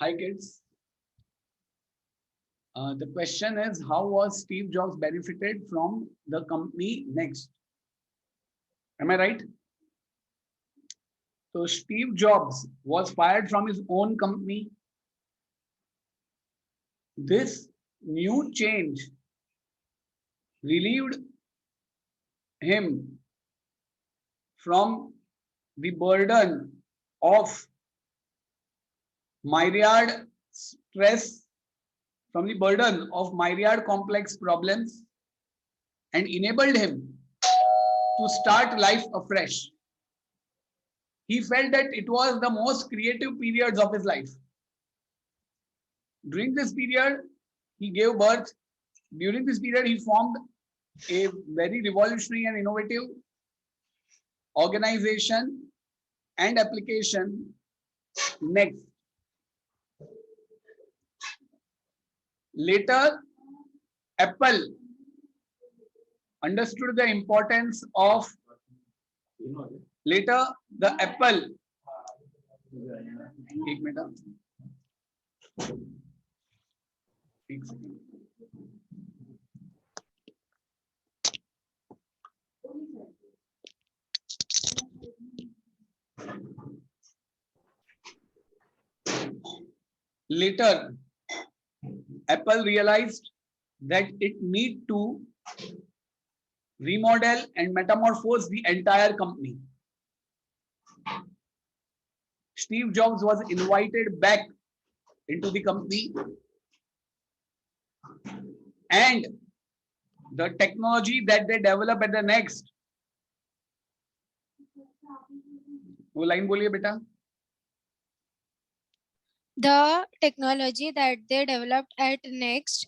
Hi kids. The question is, how was Steve Jobs benefited from the company Next? Am I right? So Steve Jobs was fired from his own company. This new change relieved him from the burden of myriad stress, from the burden of myriad complex problems, and enabled him to start life afresh. He felt that it was the most creative periods of his life. During this period, he gave birth. During this period, he formed a very revolutionary and innovative organization and application, Next. Later, Apple understood the importance of, later the Apple, एक minute, एक second, later Apple realized that it need to remodel and metamorphose the entire company. Steve Jobs was invited back into the company, and the technology that they develop at the Next, वो line बोलिए बेटा. The technology that they developed at Next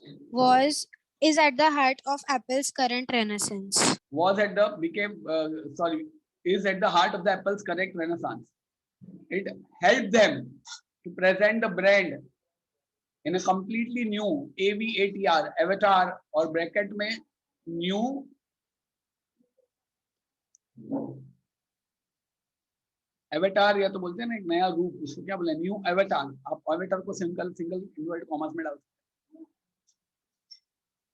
is at the heart of Apple's current renaissance. Is at the heart of the Apple's current renaissance. It helped them to present the brand in a completely new AVATR, avatar और bracket में new avatar, या तो बोलते हैं ना एक नया रूप, उसको क्या बोले, न्यू एवेटार. आप एवेटार को सिंगल इन्वर्टेड कॉमास में डाल सकते हैं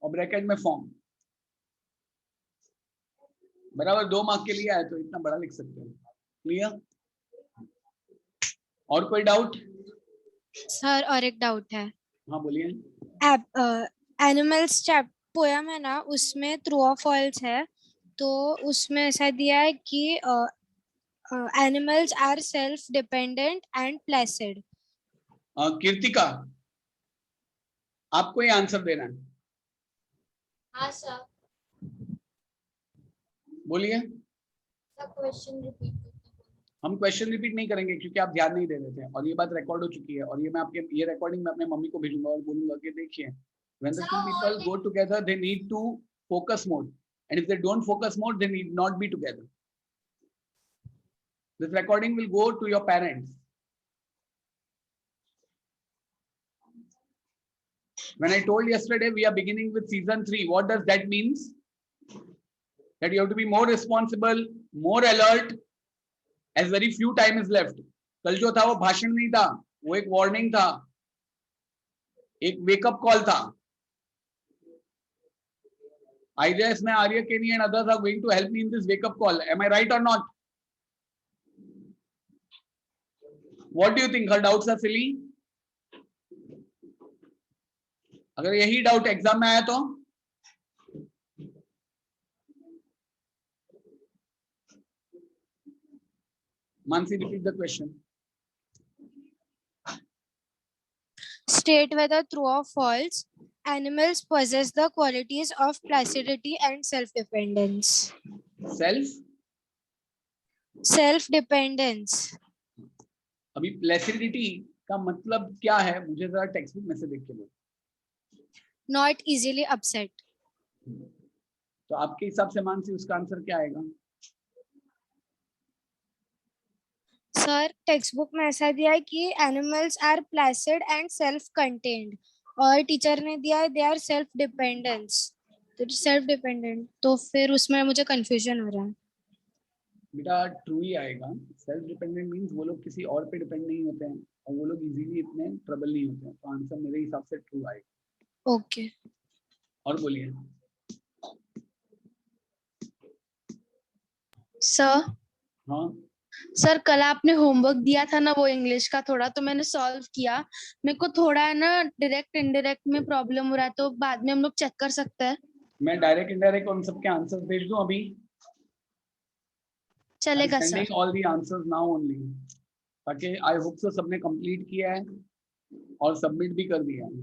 और ब्रैकेट में फॉर्म. बराबर 2 मार्क के लिए आए तो इतना बड़ा लिख सकते हैं. क्लियर? और कोई डाउट? सर और एक डाउट है. हाँ बोलिए. एनिमल्स पोयम है ना, उसमें ट्रू और फॉल्स है, तो उसमें ऐसा दिया है कि animals are self-dependent and placid. Kirtika, आपको ये आंसर देना है. हाँ सर. बोलिए. Question repeat. हम क्वेश्चन रिपीट नहीं करेंगे क्योंकि आप ध्यान नहीं दे रहे थे, और ये बात रिकॉर्ड हो चुकी है, और ये मैं आपके ये रिकॉर्डिंग में अपने मम्मी को भेजूंगा और बोलूंगा कि देखिए, when the two people go together they need to focus more, and if they don't focus more they need not be together. This recording will go to your parents. When I told yesterday we are beginning with season 3, what does that means? That you have to be more responsible, more alert, as very few time is left. कल जो था वो भाषण नहीं था, वो एक warning था, एक वेकअप कॉल था. IJS में Arya Kenny and others are going to help me in this wake up call. Am I right or not? What do you think? Her doubts are silly? अगर यही doubt exam में आया तो Mansi, repeat the question. State whether true or false animals possess the qualities of placidity and self-dependence. Self-dependence. अभी placidity का मतलब क्या है, मुझे जरा टेक्स्ट बुक में से देख के बोलो. Not easily upset. तो आपके हिसाब से मानसी उसका आंसर क्या आएगा? सर टेक्स्ट बुक में ऐसा दिया है कि animals are placid and self contained, और टीचर ने दिया है दे आर सेल्फ डिपेंडेंट, तो फिर उसमें मुझे कंफ्यूजन हो रहा है. बेटा ट्रू ही आएगा। सेल्फ डिपेंडेंट मीन्स वो लोग किसी और पे डिपेंड नहीं होते हैं और वो लोग इजीली इतने ट्रबल नहीं होते हैं, तो आंसर मेरे हिसाब से ट्रू आएगा। ओके और बोलिए। सर हाँ सर कल आपने होमवर्क दिया था ना वो इंग्लिश का, थोड़ा तो मैंने सॉल्व किया। मेरे को थोड़ा है ना डायरेक्ट इनडायरेक्ट में प्रॉब्लम हो रहा है, तो बाद में हम लोग चेक कर सकते हैं। मैं डायरेक्ट इनडायरेक्ट उन सबके आंसर्स भेज दूं अभी। चलेगा sir. Sending all the answers now only, ताकि आई होप सो सबने कंप्लीट किया है और सबमिट भी कर दिया है।